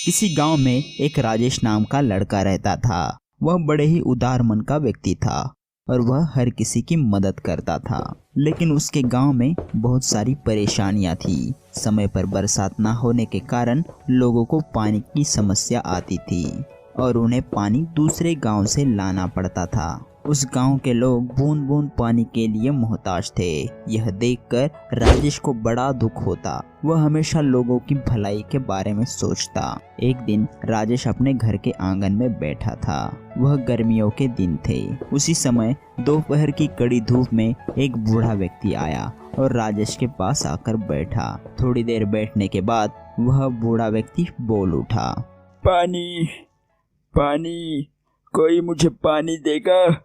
किसी गांव में एक राजेश नाम का लड़का रहता था। वह बड़े ही उदार मन का व्यक्ति था और वह हर किसी की मदद करता था। लेकिन उसके गांव में बहुत सारी परेशानियां थी। समय पर बरसात न होने के कारण लोगों को पानी की समस्या आती थी और उन्हें पानी दूसरे गांव से लाना पड़ता था। उस गांव के लोग बूंद बूंद पानी के लिए मोहताज थे। यह देखकर राजेश को बड़ा दुख होता। वह हमेशा लोगों की भलाई के बारे में सोचता। एक दिन राजेश अपने घर के आंगन में बैठा था। वह गर्मियों के दिन थे। उसी समय दोपहर की कड़ी धूप में एक बूढ़ा व्यक्ति आया और राजेश के पास आकर बैठा। थोड़ी देर बैठने के बाद वह बूढ़ा व्यक्ति बोल उठा, पानी पानी, कोई मुझे पानी देगा?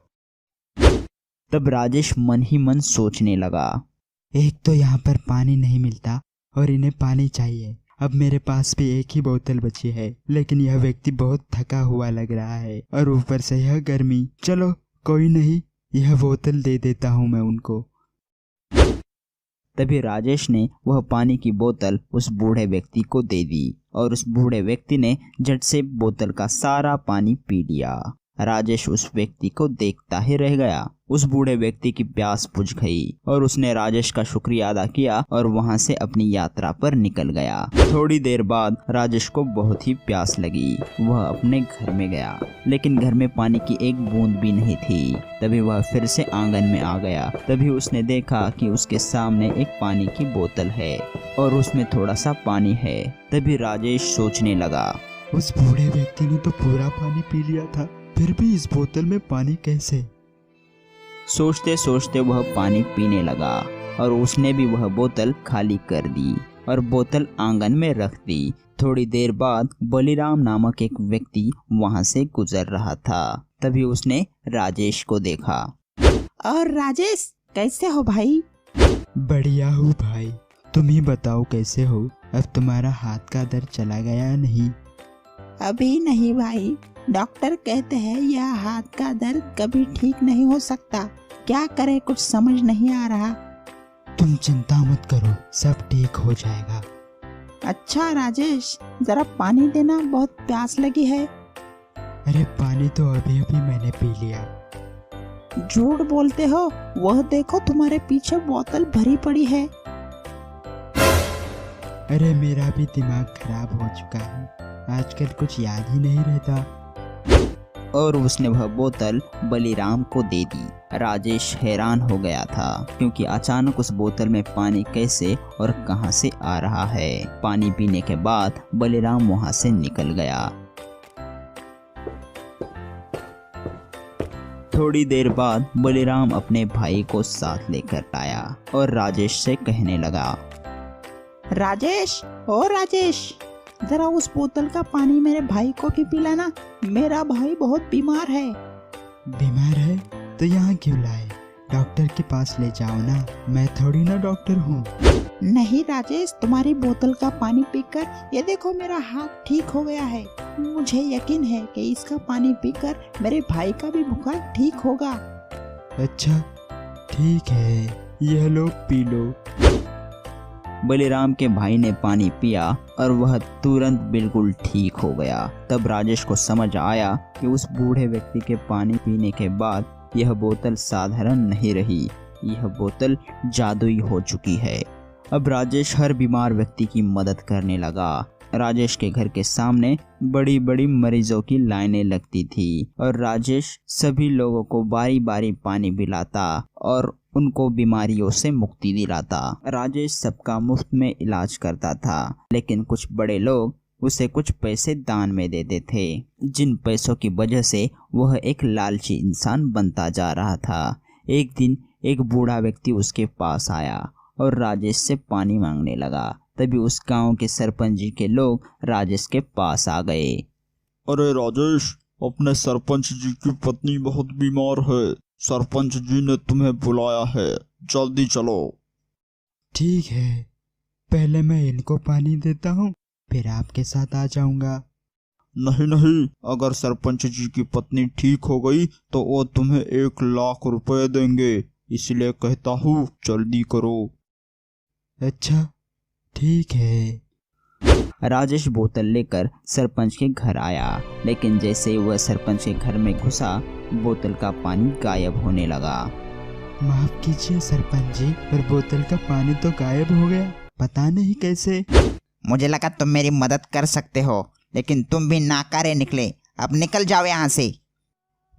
तब राजेश मन ही मन सोचने लगा, एक तो यहाँ पर पानी नहीं मिलता और इन्हें पानी चाहिए। अब मेरे पास भी एक ही बोतल बची है, लेकिन यह व्यक्ति बहुत थका हुआ लग रहा है और ऊपर से यह गर्मी। चलो कोई नहीं, यह बोतल दे देता हूँ मैं उनको। तभी राजेश ने वह पानी की बोतल उस बूढ़े व्यक्ति को दे दी और उस बूढ़े व्यक्ति ने झट से बोतल का सारा पानी पी लिया। राजेश उस व्यक्ति को देखता ही रह गया। उस बूढ़े व्यक्ति की प्यास बुझ गई और उसने राजेश का शुक्रिया अदा किया और वहां से अपनी यात्रा पर निकल गया। थोड़ी देर बाद राजेश को बहुत ही प्यास लगी। वह अपने घर में गया, लेकिन घर में पानी की एक बूंद भी नहीं थी। तभी वह फिर से आंगन में आ गया। तभी उसने देखा कि उसके सामने एक पानी की बोतल है और उसमें थोड़ा सा पानी है। तभी राजेश सोचने लगा, उस बूढ़े व्यक्ति ने तो पूरा पानी पी लिया था, फिर भी इस बोतल में पानी कैसे? सोचते सोचते वह पानी पीने लगा और उसने भी वह बोतल खाली कर दी और बोतल आंगन में रख दी। थोड़ी देर बाद बलिराम नामक एक व्यक्ति वहां से गुजर रहा था। तभी उसने राजेश को देखा। और राजेश, कैसे हो भाई? बढ़िया हूँ भाई, तुम ही बताओ कैसे हो? अब तुम्हारा हाथ का दर्द चला गया या नहीं? अभी नहीं भाई, डॉक्टर कहते हैं यह हाथ का दर्द कभी ठीक नहीं हो सकता। क्या करे, कुछ समझ नहीं आ रहा। तुम चिंता मत करो, सब ठीक हो जाएगा। अच्छा राजेश, जरा पानी देना, बहुत प्यास लगी है। अरे पानी तो अभी अभी मैंने पी लिया। झूठ बोलते हो, वह देखो तुम्हारे पीछे बोतल भरी पड़ी है। अरे मेरा भी दिमाग खराब हो चुका है, आजकल कुछ याद ही नहीं रहता। और उसने वह बोतल बलिराम को दे दी। राजेश हैरान हो गया था, क्योंकि अचानक उस बोतल में पानी कैसे और कहां से आ रहा है। पानी पीने के बाद बलिराम वहां से निकल गया। थोड़ी देर बाद बलिराम अपने भाई को साथ लेकर आया और राजेश से कहने लगा, राजेश, ओ राजेश, जरा उस बोतल का पानी मेरे भाई को भी पिलाना। मेरा भाई बहुत बीमार है। बीमार है तो यहाँ क्यों लाए? डॉक्टर के पास ले जाओ ना, मैं थोड़ी ना डॉक्टर हूँ। नहीं राजेश, तुम्हारी बोतल का पानी पीकर ये देखो मेरा हाथ ठीक हो गया है। मुझे यकीन है कि इसका पानी पीकर मेरे भाई का भी बुखार ठीक होगा। अच्छा ठीक है, यह लो पी लो। बलिराम के भाई ने पानी पिया और वह तुरंत बिल्कुल ठीक हो गया। तब राजेश को समझ आया कि उस बूढ़े व्यक्ति के पानी पीने के बाद यह बोतल साधारण नहीं रही, यह बोतल जादुई हो चुकी है। अब राजेश हर बीमार व्यक्ति की मदद करने लगा। राजेश के घर के सामने बड़ी बड़ी मरीजों की लाइनें लगती थी और राजेश सभी लोगों को बारी बारी पानी पिलाता और उनको बीमारियों से मुक्ति दिलाता। राजेश सबका मुफ्त में इलाज करता था, लेकिन कुछ बड़े लोग उसे कुछ पैसे दान में देते थे, जिन पैसों की वजह से वह एक लालची इंसान बनता जा रहा था। एक दिन एक बूढ़ा व्यक्ति उसके पास आया और राजेश से पानी मांगने लगा। तभी उस गांव के सरपंच जी के लोग राजेश के पास आ गए। अरे राजेश, अपने सरपंच जी की पत्नी बहुत बीमार है, सरपंच जी ने तुम्हें बुलाया है, जल्दी चलो। ठीक है, पहले मैं इनको पानी देता हूँ, फिर आपके साथ आ जाऊंगा। नहीं नहीं, अगर सरपंच जी की पत्नी ठीक हो गई तो वो तुम्हें 1 लाख रुपए देंगे। इसलिए कहता हूँ जल्दी करो। अच्छा ठीक है। राजेश बोतल लेकर सरपंच के घर आया, लेकिन जैसे ही वह सरपंच के घर में घुसा, बोतल का पानी गायब होने लगा। माफ कीजिए सरपंच जी, पर बोतल का पानी तो गायब हो गया, पता नहीं कैसे। मुझे लगा तुम मेरी मदद कर सकते हो, लेकिन तुम भी नाकारे निकले। अब निकल जाओ यहाँ से।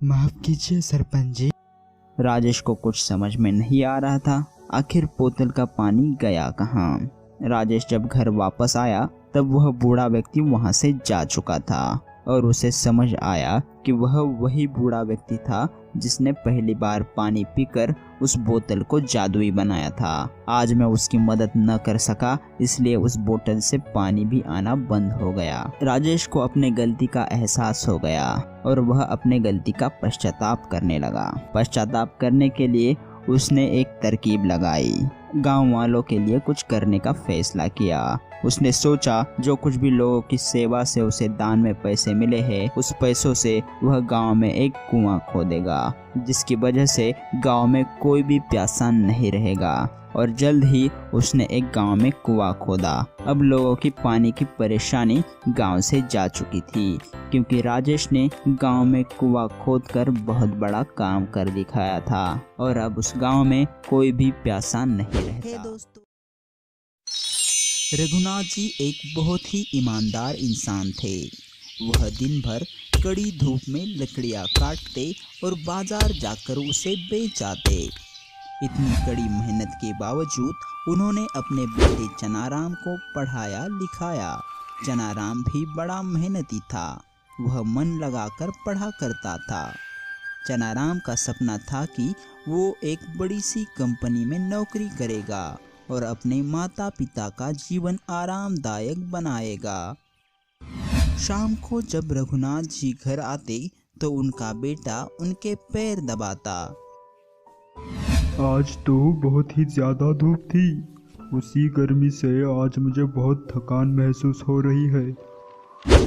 माफ कीजिए सरपंच जी। राजेश को कुछ समझ में नहीं आ रहा था, आखिर बोतल का पानी गया कहाँ। राजेश जब घर वापस आया तब वह बूढ़ा व्यक्ति वहां से जा चुका था और उसे समझ आया कि वह वही बूढ़ा व्यक्ति था जिसने पहली बार पानी पीकर उस बोतल को जादुई बनाया था। आज मैं उसकी मदद न कर सका, इसलिए उस बोतल से पानी भी आना बंद हो गया। राजेश को अपने गलती का एहसास हो गया और वह अपने गलती का पश्चाताप करने लगा। पश्चाताप करने के लिए उसने एक तरकीब लगाई। गांव वालों के लिए कुछ करने का फैसला किया। उसने सोचा जो कुछ भी लोगों की सेवा से उसे दान में पैसे मिले हैं, उस पैसों से वह गांव में एक कुआं खोदेगा, जिसकी वजह से गांव में कोई भी प्यासा नहीं रहेगा। और जल्द ही उसने एक गांव में कुआं खोदा। अब लोगों की पानी की परेशानी गांव से जा चुकी थी, क्योंकि राजेश ने गांव में कुआं खोदकर बहुत बड़ा काम कर दिखाया था और अब उस गांव में कोई भी प्यासा नहीं रहता। रघुनाथ जी एक बहुत ही ईमानदार इंसान थे। वह दिन भर कड़ी धूप में लकड़ियां काटते और बाजार जाकर उसे बेच आते। इतनी कड़ी मेहनत के बावजूद उन्होंने अपने बेटे चनाराम को पढ़ाया लिखाया। चनाराम भी बड़ा मेहनती था, वह मन लगाकर पढ़ा करता था। चनाराम का सपना था कि वो एक बड़ी सी कंपनी में नौकरी करेगा और अपने माता पिता का जीवन आरामदायक बनाएगा। शाम को जब रघुनाथ जी घर आते तो उनका बेटा उनके पैर दबाता। आज तो बहुत ही ज़्यादा धूप थी, उसी गर्मी से आज मुझे बहुत थकान महसूस हो रही है।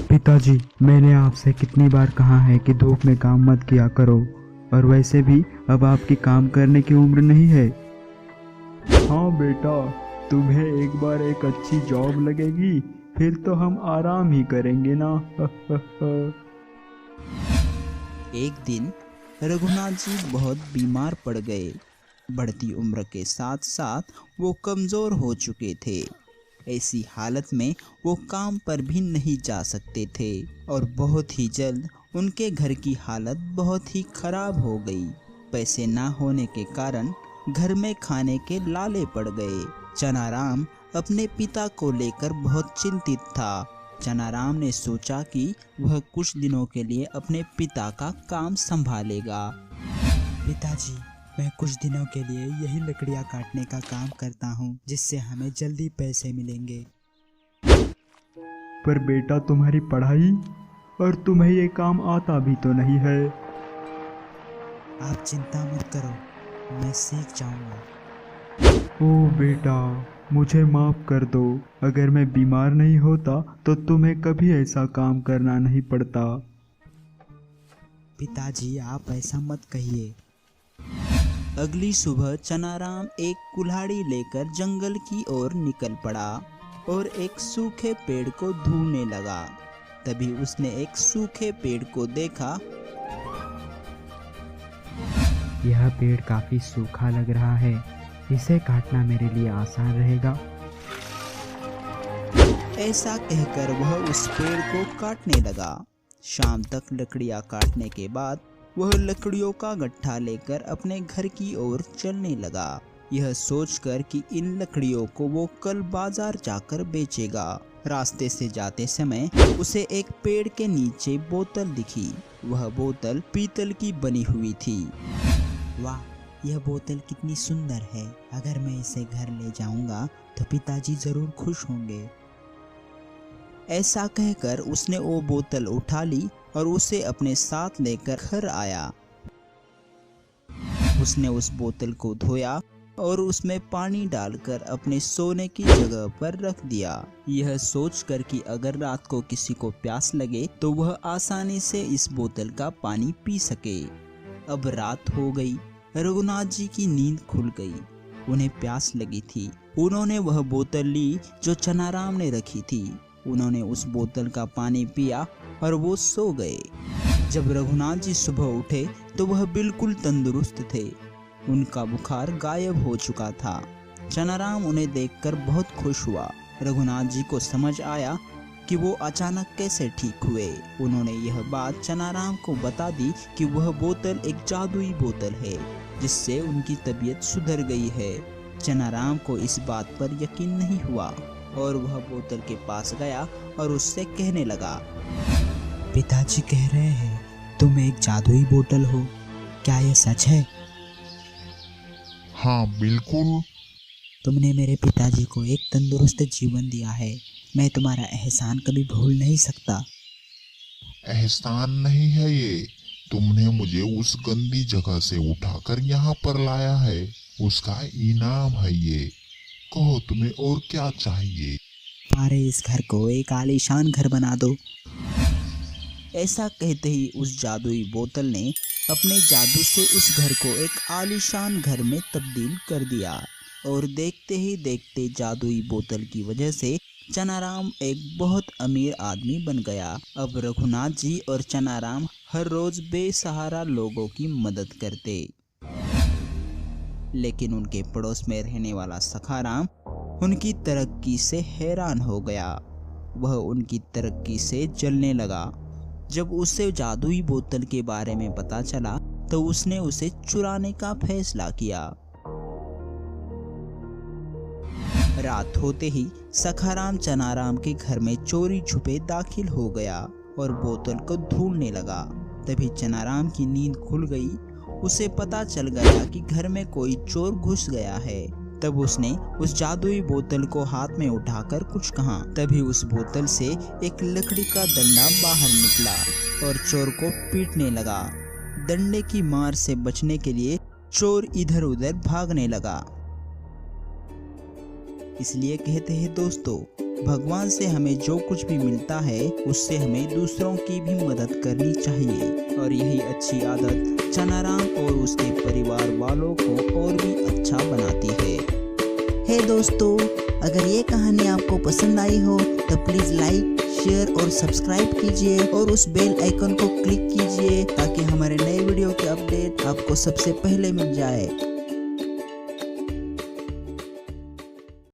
पिताजी, मैंने आपसे कितनी बार कहा है कि धूप में काम मत किया करो, और वैसे भी अब आपकी काम करने की उम्र नहीं है। हाँ बेटा, तुम्हें एक बार एक अच्छी जॉब लगेगी, फिर तो हम आराम ही करेंगे ना। एक दिन रघुनाथ जी बहुत बीमार पड़ गए। बढ़ती उम्र के साथ साथ वो कमज़ोर हो चुके थे। ऐसी हालत में वो काम पर भी नहीं जा सकते थे और बहुत ही जल्द उनके घर की हालत बहुत ही खराब हो गई। पैसे ना होने के कारण घर में खाने के लाले पड़ गए। चनाराम अपने पिता को लेकर बहुत चिंतित था। चनाराम ने सोचा कि वह कुछ दिनों के लिए अपने पिता का काम संभालेगा। पिताजी, मैं कुछ दिनों के लिए यही लकड़ियाँ काटने का काम करता हूँ, जिससे हमें जल्दी पैसे मिलेंगे। पर बेटा, तुम्हारी पढ़ाई और तुम्हें ये काम आता भी तो नहीं है। आप चिंता मत करो, मैं सीख जाऊंगा। ओ बेटा, मुझे माफ कर दो। अगर मैं बीमार नहीं होता तो तुम्हें कभी ऐसा काम करना नहीं पड़ता। पिताजी, आप ऐसा मत कहिए। अगली सुबह चनाराम एक कुल्हाड़ी लेकर जंगल की ओर निकल पड़ा और एक सूखे पेड़ को ढूंढने लगा। तभी उसने एक सूखे पेड़ को देखा। यह पेड़ काफी सूखा लग रहा है, इसे काटना मेरे लिए आसान रहेगा। ऐसा कहकर वह उस पेड़ को काटने लगा। शाम तक लकड़ियां काटने के बाद वह लकड़ियों का गट्ठा लेकर अपने घर की ओर चलने लगा, यह सोचकर कि इन लकड़ियों को वो कल बाजार जाकर बेचेगा। रास्ते से जाते समय उसे एक पेड़ के नीचे बोतल दिखी। वह बोतल पीतल की बनी हुई थी। वाह, यह बोतल कितनी सुंदर है। अगर मैं इसे घर ले जाऊंगा तो पिताजी जरूर खुश होंगे। ऐसा कहकर उसने वो बोतल उठा ली और उसे अपने साथ लेकर घर आया। उसने उस बोतल को धोया और उसमें पानी डालकर अपने सोने की जगह पर रख दिया, यह सोचकर कि अगर रात को किसी को प्यास लगे तो वह आसानी से इस बोतल का पानी पी सके। अब रात हो गई। रघुनाथ जी की नींद खुल गई। उन्हें प्यास लगी थी। उन्होंने वह बोतल ली जो चनाराम ने रखी थी। उन्होंने उस बोतल का पानी पिया और वो सो गए। जब रघुनाथ जी सुबह उठे तो वह बिल्कुल तंदुरुस्त थे। उनका बुखार गायब हो चुका था। चनाराम उन्हें देखकर बहुत खुश हुआ। रघुनाथ जी को समझ आया कि वो अचानक कैसे ठीक हुए। उन्होंने यह बात चनाराम को बता दी कि वह बोतल एक जादुई बोतल है जिससे उनकी तबीयत सुधर गई है। चनाराम को इस बात पर यकीन नहीं हुआ और वह बोतल के पास गया और उससे कहने लगा, पिताजी कह रहे हैं तुम एक जादुई बोतल हो, क्या यह सच है? हाँ बिल्कुल। तुमने मेरे पिताजी को एक तंदुरुस्त जीवन दिया है। मैं तुम्हारा एहसान कभी भूल नहीं सकता। एहसान नहीं है ये, तुमने मुझे उस गंदी जगह से उठाकर यहाँ पर लाया है, उसका इनाम है ये। कहो तुम्हें और क्या चाहिए? हमारे इस घर को एक आलीशान घर बना दो। ऐसा कहते ही उस जादुई बोतल ने अपने जादू से उस घर को एक आलीशान घर में तब्दील कर दिया और देखते ही देखते जादुई बोतल की वजह से चनाराम एक बहुत अमीर आदमी बन गया। अब रघुनाथ जी और चनाराम हर रोज बेसहारा लोगों की मदद करते। लेकिन उनके पड़ोस में रहने वाला सखाराम उनकी तरक्की से हैरान हो गया। वह उनकी तरक्की से जलने लगा। जब उसे जादुई बोतल के बारे में पता चला तो उसने उसे चुराने का फैसला किया। रात होते ही सखाराम चनाराम के घर में चोरी छुपे दाखिल हो गया और बोतल को ढूंढने लगा। तभी चनाराम की नींद खुल गई। उसे पता चल गया कि घर में कोई चोर घुस गया है। तब उसने उस जादुई बोतल को हाथ में उठाकर कुछ कहा। तभी उस बोतल से एक लकड़ी का डंडा बाहर निकला और चोर को पीटने लगा। डंडे की मार से बचने के लिए चोर इधर उधर भागने लगा। इसलिए कहते हैं दोस्तों, भगवान से हमें जो कुछ भी मिलता है उससे हमें दूसरों की भी मदद करनी चाहिए। और यही अच्छी आदत चनाराम और उसके परिवार वालों को और भी अच्छा बनाती है। हे दोस्तों, अगर ये कहानी आपको पसंद आई हो तो प्लीज़ लाइक, शेयर और सब्सक्राइब कीजिए और उस बेल आइकन को क्लिक कीजिए ताकि हमारे नए वीडियो के अपडेट आपको सबसे पहले मिल जाए।